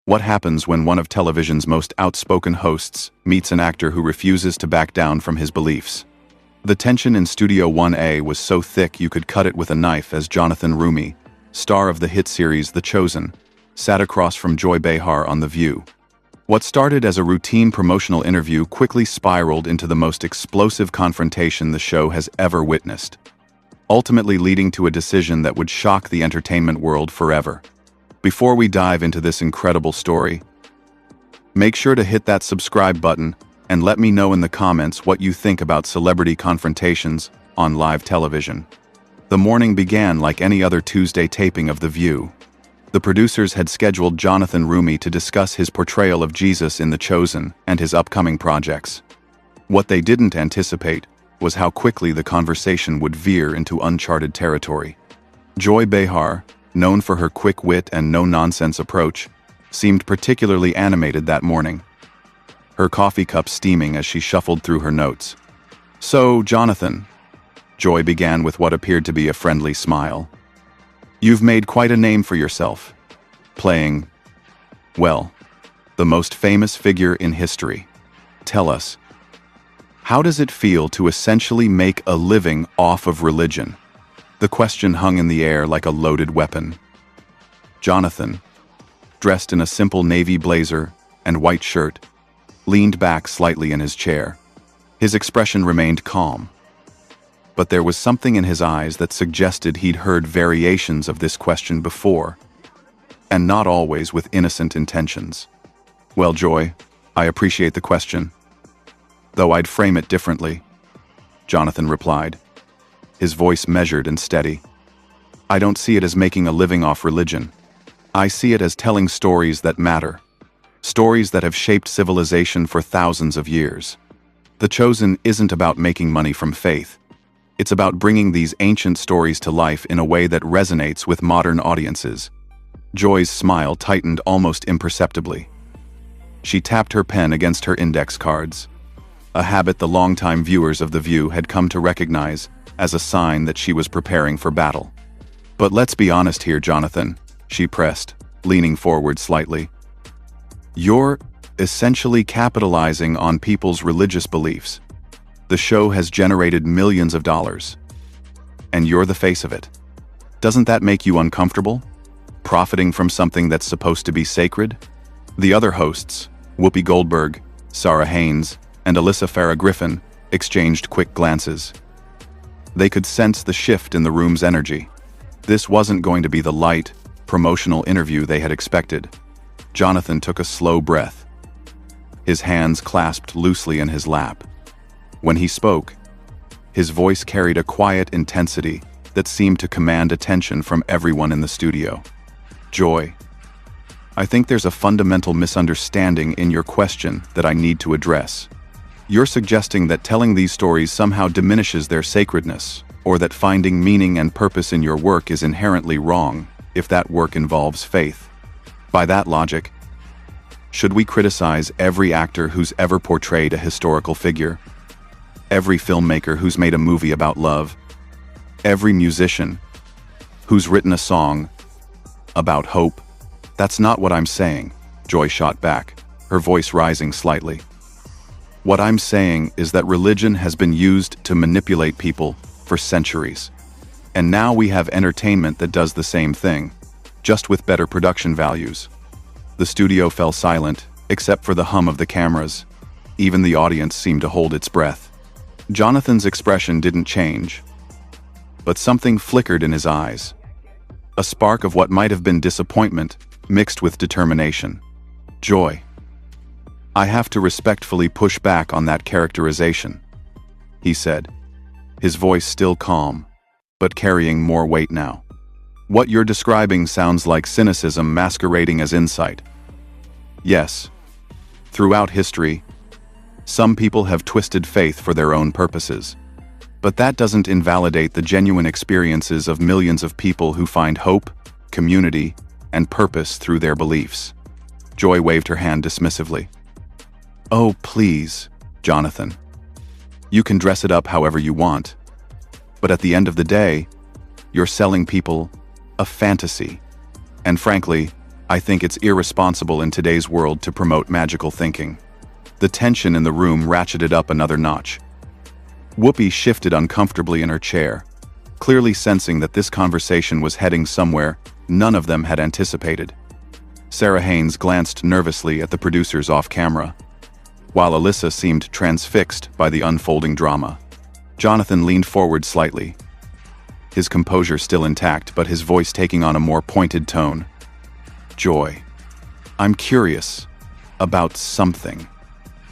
What happens when one of television's most outspoken hosts meets an actor who refuses to back down from his beliefs? The tension in Studio 1A was so thick you could cut it with a knife as Jonathan Roumie, star of the hit series The Chosen, sat across from Joy Behar on The View. What started as a routine promotional interview quickly spiraled into the most explosive confrontation the show has ever witnessed, ultimately leading to a decision that would shock the entertainment world forever. Before we dive into this incredible story, make sure to hit that subscribe button and let me know in the comments what you think about celebrity confrontations on live television. The morning began like any other Tuesday taping of The View. The producers had scheduled Jonathan Roumie to discuss his portrayal of Jesus in The Chosen and his upcoming projects. What they didn't anticipate was how quickly the conversation would veer into uncharted territory. Joy Behar, known for her quick wit and no-nonsense approach, seemed particularly animated that morning, her coffee cup steaming as she shuffled through her notes. "So, Jonathan," Joy began with what appeared to be a friendly smile, "you've made quite a name for yourself, playing, well, the most famous figure in history. Tell us, how does it feel to essentially make a living off of religion?" The question hung in the air like a loaded weapon. Jonathan, dressed in a simple navy blazer and white shirt, leaned back slightly in his chair. His expression remained calm, but there was something in his eyes that suggested he'd heard variations of this question before, and not always with innocent intentions. "Well, Joy, I appreciate the question, though I'd frame it differently," Jonathan replied, his voice measured and steady. "I don't see it as making a living off religion. I see it as telling stories that matter, stories that have shaped civilization for thousands of years. The Chosen isn't about making money from faith. It's about bringing these ancient stories to life in a way that resonates with modern audiences." Joy's smile tightened almost imperceptibly. She tapped her pen against her index cards, a habit the longtime viewers of The View had come to recognize as a sign that she was preparing for battle. "But let's be honest here, Jonathan," she pressed, leaning forward slightly. "You're essentially capitalizing on people's religious beliefs. The show has generated millions of dollars, and you're the face of it. Doesn't that make you uncomfortable? Profiting from something that's supposed to be sacred?" The other hosts, Whoopi Goldberg, Sarah Haynes, and Alyssa Farah Griffin, exchanged quick glances. They could sense the shift in the room's energy. This wasn't going to be the light, promotional interview they had expected. Jonathan took a slow breath, his hands clasped loosely in his lap. When he spoke, his voice carried a quiet intensity that seemed to command attention from everyone in the studio. "Joy, I think there's a fundamental misunderstanding in your question that I need to address. You're suggesting that telling these stories somehow diminishes their sacredness, or that finding meaning and purpose in your work is inherently wrong if that work involves faith. By that logic, should we criticize every actor who's ever portrayed a historical figure? Every filmmaker who's made a movie about love? Every musician who's written a song about hope?" "That's not what I'm saying," Joy shot back, her voice rising slightly. "What I'm saying is that religion has been used to manipulate people for centuries. And now we have entertainment that does the same thing, just with better production values." The studio fell silent, except for the hum of the cameras. Even the audience seemed to hold its breath. Jonathan's expression didn't change, but something flickered in his eyes. A spark of what might have been disappointment mixed with determination. "Joy, I have to respectfully push back on that characterization," he said, his voice still calm, but carrying more weight now. "What you're describing sounds like cynicism masquerading as insight. Yes, throughout history, some people have twisted faith for their own purposes, but that doesn't invalidate the genuine experiences of millions of people who find hope, community, and purpose through their beliefs." Joy waved her hand dismissively. "Oh, please, Jonathan. You can dress it up however you want, but at the end of the day, you're selling people a fantasy. And frankly, I think it's irresponsible in today's world to promote magical thinking." The tension in the room ratcheted up another notch. Whoopi shifted uncomfortably in her chair, clearly sensing that this conversation was heading somewhere none of them had anticipated. Sarah Haynes glanced nervously at the producers off camera, while Alyssa seemed transfixed by the unfolding drama. Jonathan leaned forward slightly, his composure still intact but his voice taking on a more pointed tone. "Joy, I'm curious about something.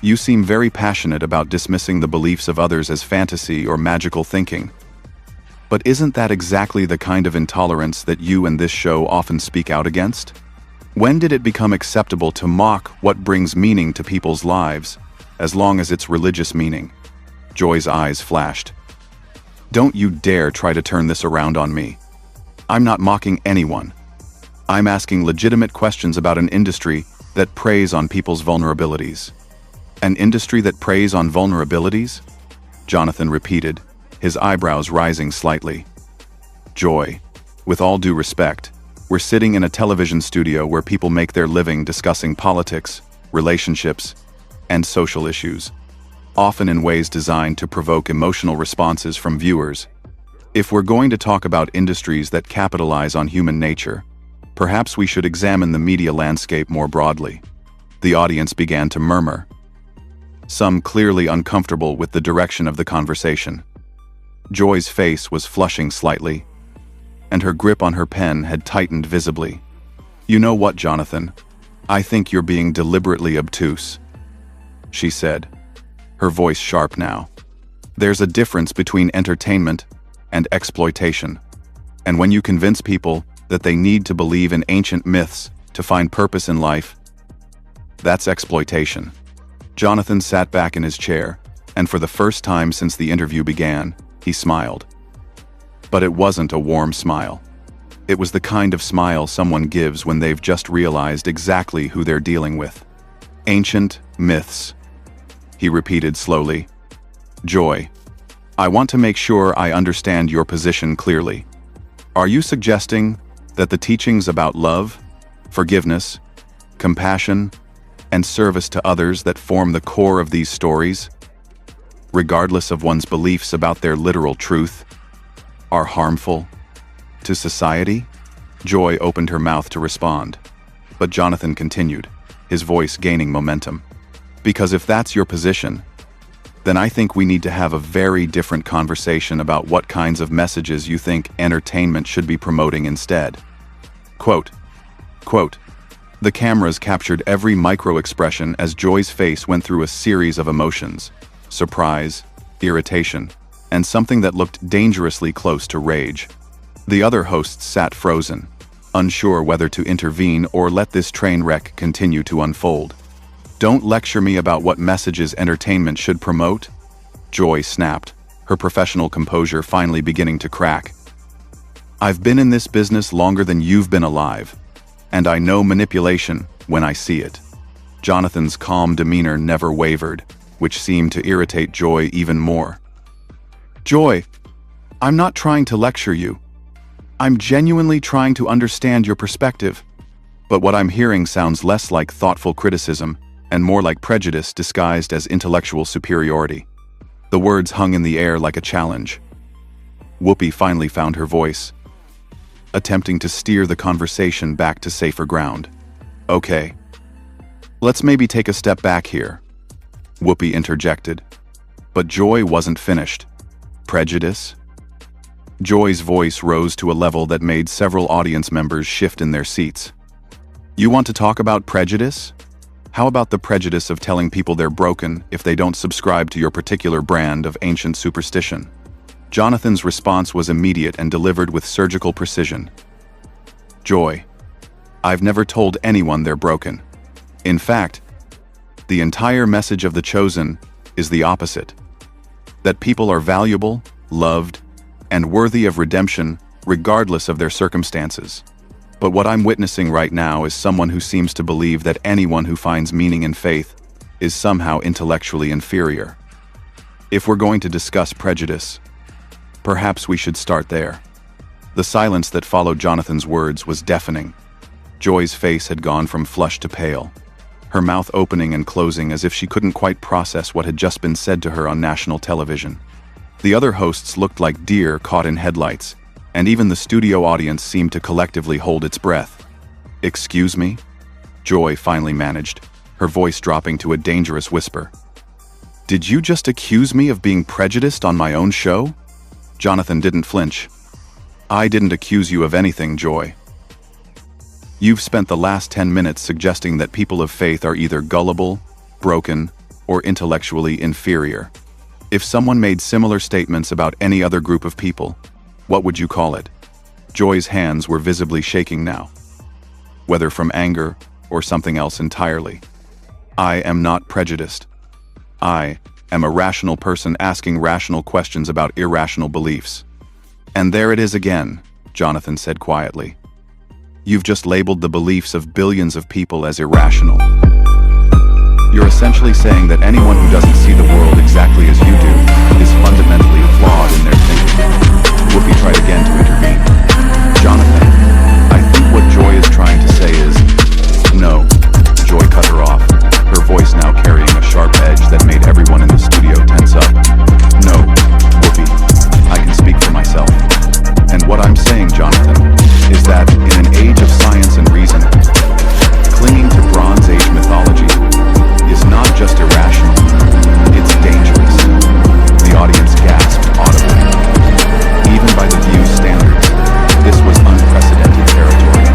You seem very passionate about dismissing the beliefs of others as fantasy or magical thinking. But isn't that exactly the kind of intolerance that you and this show often speak out against? When did it become acceptable to mock what brings meaning to people's lives, as long as it's religious meaning?" Joy's eyes flashed. "Don't you dare try to turn this around on me. I'm not mocking anyone. I'm asking legitimate questions about an industry that preys on people's vulnerabilities." "An industry that preys on vulnerabilities?" Jonathan repeated, his eyebrows rising slightly. "Joy, with all due respect, we're sitting in a television studio where people make their living discussing politics, relationships, and social issues, often in ways designed to provoke emotional responses from viewers. If we're going to talk about industries that capitalize on human nature, perhaps we should examine the media landscape more broadly." The audience began to murmur, some clearly uncomfortable with the direction of the conversation. Joy's face was flushing slightly, and her grip on her pen had tightened visibly. "You know what, Jonathan? I think you're being deliberately obtuse," she said, her voice sharp now. "There's a difference between entertainment and exploitation. And when you convince people that they need to believe in ancient myths to find purpose in life, that's exploitation." Jonathan sat back in his chair, and for the first time since the interview began, he smiled. But it wasn't a warm smile. It was the kind of smile someone gives when they've just realized exactly who they're dealing with. "Ancient myths," he repeated slowly. "Joy, I want to make sure I understand your position clearly. Are you suggesting that the teachings about love, forgiveness, compassion, and service to others that form the core of these stories, regardless of one's beliefs about their literal truth, are harmful to society?" Joy opened her mouth to respond, but Jonathan continued, his voice gaining momentum. "Because if that's your position, then I think we need to have a very different conversation about what kinds of messages you think entertainment should be promoting instead." Quote, "The cameras captured every micro-expression as Joy's face went through a series of emotions: surprise, irritation, and something that looked dangerously close to rage. The other hosts sat frozen, unsure whether to intervene or let this train wreck continue to unfold. "Don't lecture me about what messages entertainment should promote," Joy snapped, her professional composure finally beginning to crack. "I've been in this business longer than you've been alive, and I know manipulation when I see it." Jonathan's calm demeanor never wavered, which seemed to irritate Joy even more. "Joy, I'm not trying to lecture you. I'm genuinely trying to understand your perspective, but what I'm hearing sounds less like thoughtful criticism and more like prejudice disguised as intellectual superiority." The words hung in the air like a challenge. Whoopi finally found her voice, attempting to steer the conversation back to safer ground. "Okay, let's maybe take a step back here," Whoopi interjected. But Joy wasn't finished. "Prejudice?" Joy's voice rose to a level that made several audience members shift in their seats. "You want to talk about prejudice? How about the prejudice of telling people they're broken if they don't subscribe to your particular brand of ancient superstition?" Jonathan's response was immediate and delivered with surgical precision. "Joy, I've never told anyone they're broken. In fact, the entire message of The Chosen is the opposite. That people are valuable, loved, and worthy of redemption regardless of their circumstances. But what I'm witnessing right now is someone who seems to believe that anyone who finds meaning in faith is somehow intellectually inferior. If we're going to discuss prejudice, perhaps we should start there." The silence that followed Jonathan's words was deafening. Joy's face had gone from flushed to pale, her mouth opening and closing as if she couldn't quite process what had just been said to her on national television. The other hosts looked like deer caught in headlights, and even the studio audience seemed to collectively hold its breath. "Excuse me?" Joy finally managed, her voice dropping to a dangerous whisper. "Did you just accuse me of being prejudiced on my own show?" Jonathan didn't flinch. "I didn't accuse you of anything, Joy. You've spent the last 10 minutes suggesting that people of faith are either gullible, broken, or intellectually inferior. If someone made similar statements about any other group of people, what would you call it?" Joy's hands were visibly shaking now, whether from anger or something else entirely. "I am not prejudiced. I am a rational person asking rational questions about irrational beliefs." "And there it is again," Jonathan said quietly. "You've just labeled the beliefs of billions of people as irrational. You're essentially saying that anyone who doesn't see the world exactly as you do is fundamentally flawed in their thinking." Whoopi tried again to intervene. "Jonathan, I think what Joy is trying to say is..." "No," Joy cut her off, her voice now carrying a sharp edge that made everyone in the studio tense up. "No, Whoopi, I can speak for myself. And what I'm saying, Jonathan, is that in an age of science and reason, clinging to Bronze Age mythology is not just irrational, it's dangerous." The audience gasped audibly. Even by the View's standards, this was unprecedented territory.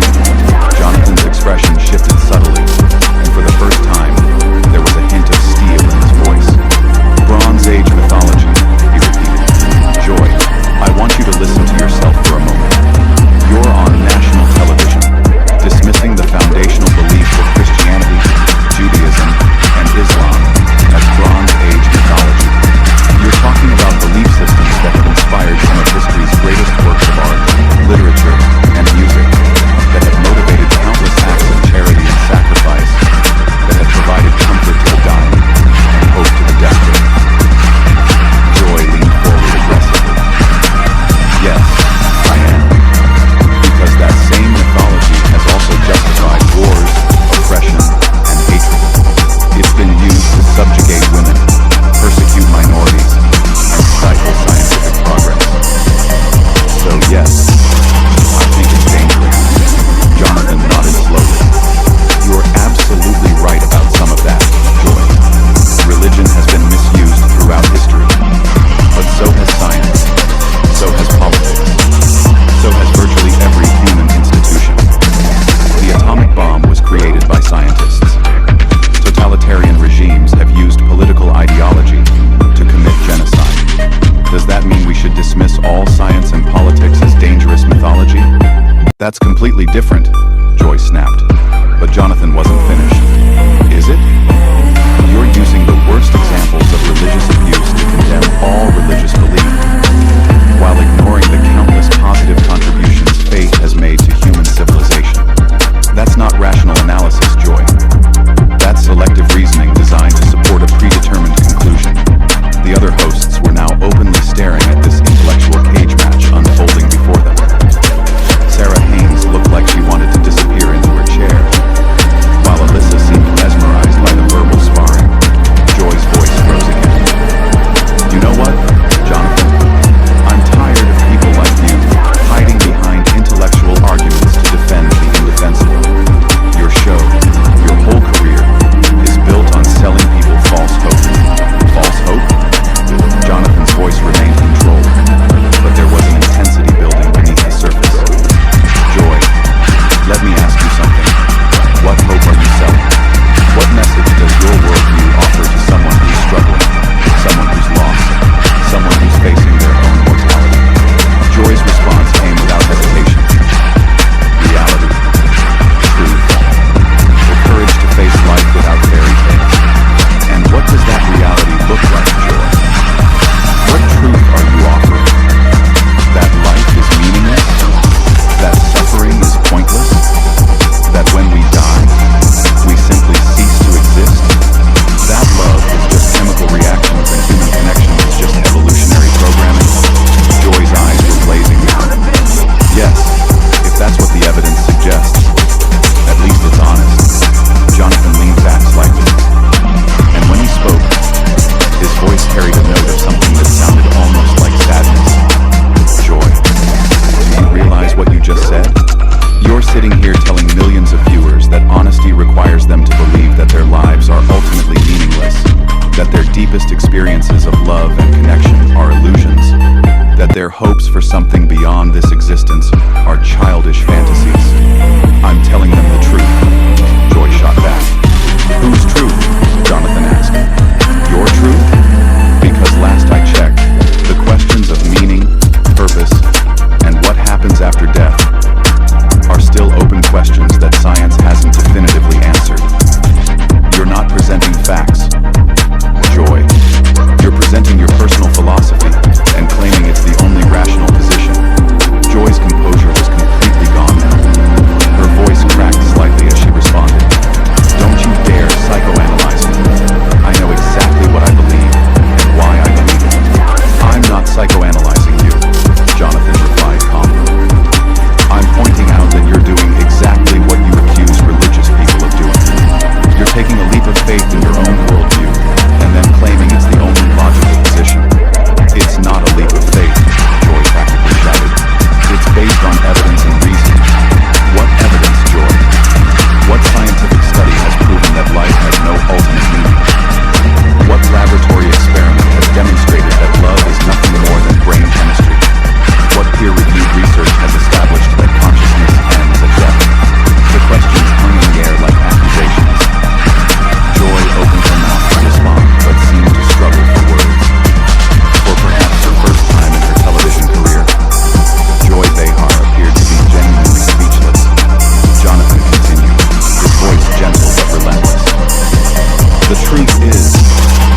The truth is,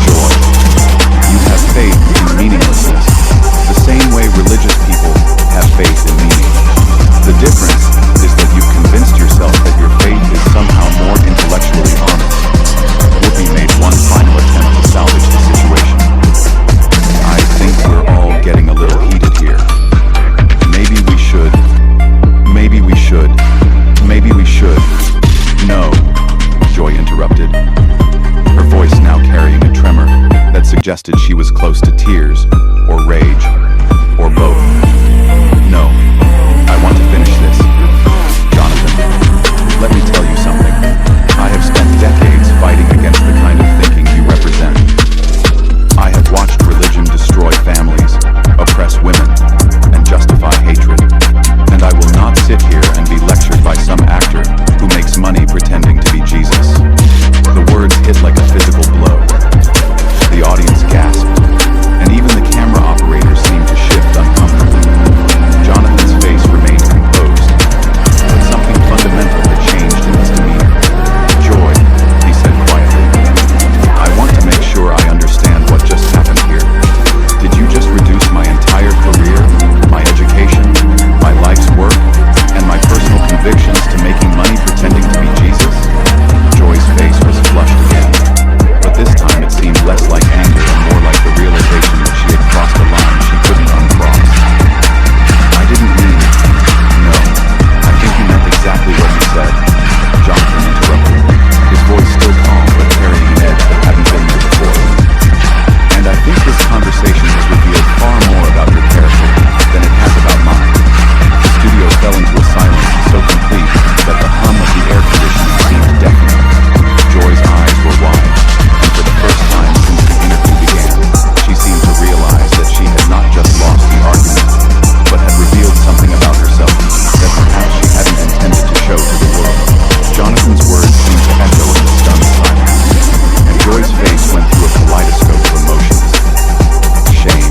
Joy, you have faith in meaninglessness, the same way religious people have faith in meaning. The difference is that you've convinced yourself that your faith is somehow more intellectually honest. Whoopi made one final attempt to salvage the situation. I think we're all getting a little heated here. Maybe we should. No, Joy interrupted, her voice now carrying a tremor that suggested she was close to tears, or rage, or both. No, I want to finish this. Jonathan, let me tell you something. I have spent decades fighting against the kind of thinking you represent. I have watched religion destroy families, oppress women, and justify hatred. And I will not sit here and be lectured by some actor who makes money pretending to be Jesus. The words hit like a physical blow. The audience gasped, and even the camera operator seemed to shift uncomfortably. Jonathan's face remained composed, but something fundamental had changed in his demeanor. Joy, he said quietly, I want to make sure I understand what just happened here. Did you just reduce my entire career, my education, my life's work, and my personal convictions to making money pretending to be Jesus? Joy's face was flushed again, but this time it seemed less like anger and more like the realization that she had crossed a line she couldn't uncross. I didn't mean, no, I think you meant exactly what you said, Jonathan interrupted, his voice still calm but carrying an edge that hadn't been there before. And I think this conversation has revealed far more about your character than it has about mine. The studio fell into a silence so complete that the hum of the air conditioning seemed deafening. Joy's eyes were wide, and for the first time since the interview began, she seemed to realize that she had not just lost the argument, but had revealed something about herself that perhaps she hadn't intended to show to the world. Jonathan's words seemed to echo in the stunned silence, and Joy's face went through a kaleidoscope of emotions. Shame,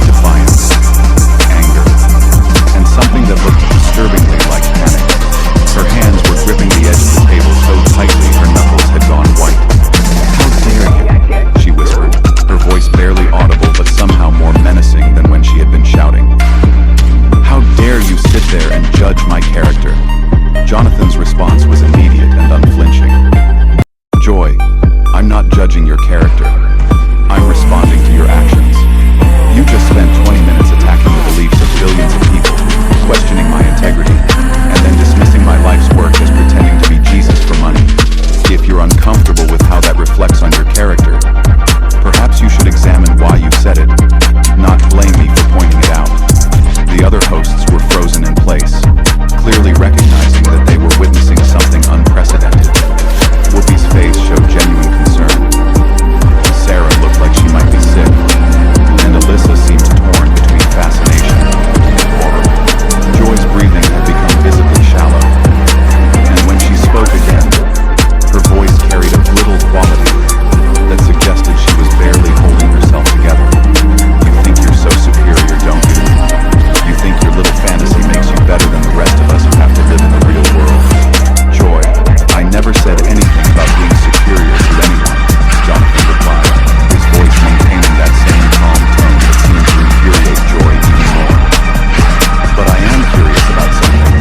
defiance, anger, and something that looked disturbingly like panic. Her hands were gripping the edge of the table so tightly her knuckles had gone white. How dare you, she whispered, her voice barely audible but somehow more menacing than when she had been shouting. How dare you sit there and judge my character? Jonathan's response was immediate and unflinching. Joy, I'm not judging your character. I'm responding to your actions. You just spent 20 minutes attacking the beliefs of billions of people, questioning my integrity, and then dismissing my life's work as pretending to be Jesus for money. If you're uncomfortable with how that reflects on your character, perhaps you should examine why you said it, not blame me for pointing it out. The other hosts were frozen in place, clearly recognizing that they were witnessing something unprecedented. Whoopi's face showed genuine concern. Sarah looked like she might be sick, and Alyssa seemed torn between fascination and horror. Joy's breathing had become visibly shallow, and when she spoke again, her voice carried a brittle quality that suggested she was barely holding herself together. You think you're so superior, don't you? You think your little fantasy makes you better than the rest of us who have to live in the real world. Joy, I never said anything about being superior to anyone, Jonathan replied, his voice maintaining that same calm tone that seemed to infuriate Joy even more. But I am curious about something.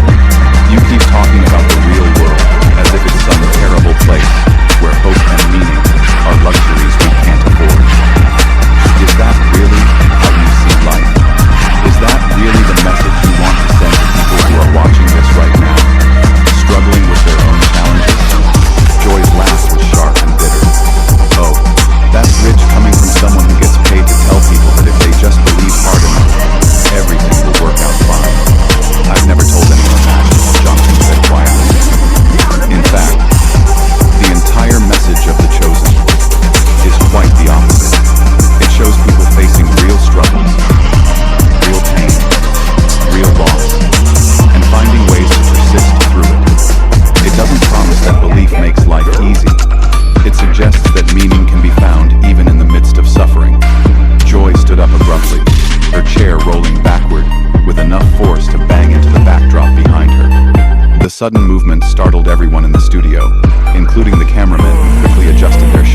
You keep talking about the real world as if it's some terrible place where hope and meaning are luxuries we can't afford. Is that really how you see life? Is that really the message you want to send to people who are watching this right now, struggling with their own challenges? Joy's laugh was sharp and bitter. Oh, that's rich coming from someone who gets paid to tell people that if they just believe hard enough, everything will work out fine. I've never told anyone that, Jonathan said quietly. In fact, the entire message of The Chosen is quite the opposite. It shows people facing real struggles, real pain, real loss, and finding ways to persist through it. It doesn't promise that belief makes life easy. It suggests that meaning can be found even in the midst of suffering. Joy stood up abruptly, her chair rolling backward with enough force to bang into the backdrop behind her. The sudden movement startled everyone in the studio, including the cameramen who quickly adjusted their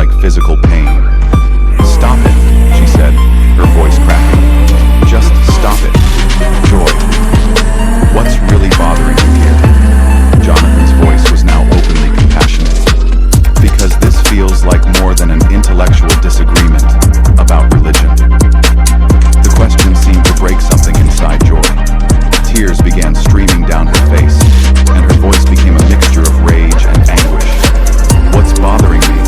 like physical pain. "Stop it," she said, her voice cracking. "Just stop it. Joy. What's really bothering you here?" Jonathan's voice was now openly compassionate. "Because this feels like more than an intellectual disagreement about religion." The question seemed to break something inside Joy. Tears began streaming down her face, and her voice became a mixture of rage and anguish. "What's bothering me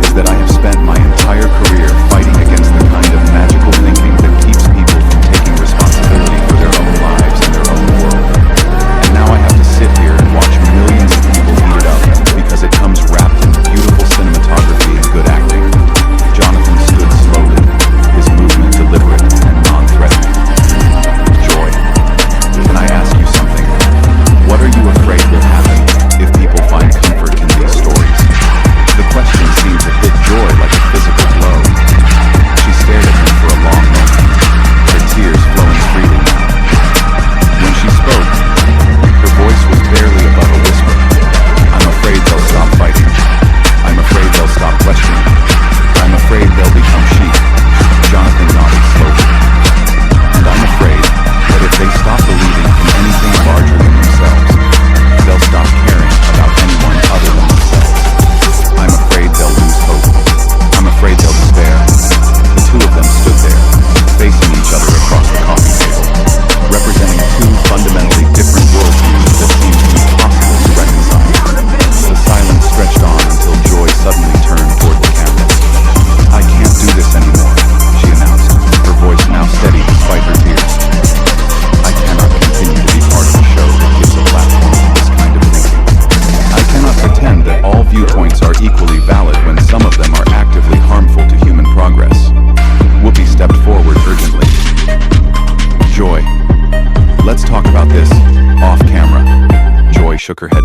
is that I have spent my entire career fighting against the kind of magical thinking that keeps people from taking responsibility for their own lives and their own world. And now I have to sit here and watch millions of people eat it up because it comes wrapped in beautiful cinematography and good acting." Jonathan stood slowly, his movement deliberate and non-threatening. "Joy, can I ask you something? What are you afraid will happen if people find comfort in these stories?" The question seemed to hit Joy like a physical blow. She stared at him for a long moment, her tears flowing freely now. When she spoke, her voice was barely above a whisper. "I'm afraid they'll stop fighting. I'm afraid they'll stop questioning. I'm afraid they'll become sheep." Jonathan nodded slowly. "And I'm afraid that if they stop believing in anything larger than themselves, they'll stop caring about anyone other than themselves. I'm afraid they'll lose hope. I'm afraid they'll despair." The two of them stood there, facing each other across the coffee table, representing two fundamentally different worldviews that seemed impossible to reconcile. The silence stretched on until Joy suddenly turned toward the camera. "I can't do this anymore," she announced, her voice now steady despite her tears. "I cannot continue to be part of a show that gives a platform to this kind of thinking. I cannot pretend that all viewpoints are equally valid when some of them are actively harmful to human progress." Whoopi stepped forward urgently. "Joy, let's talk about this off camera." Joy shook her head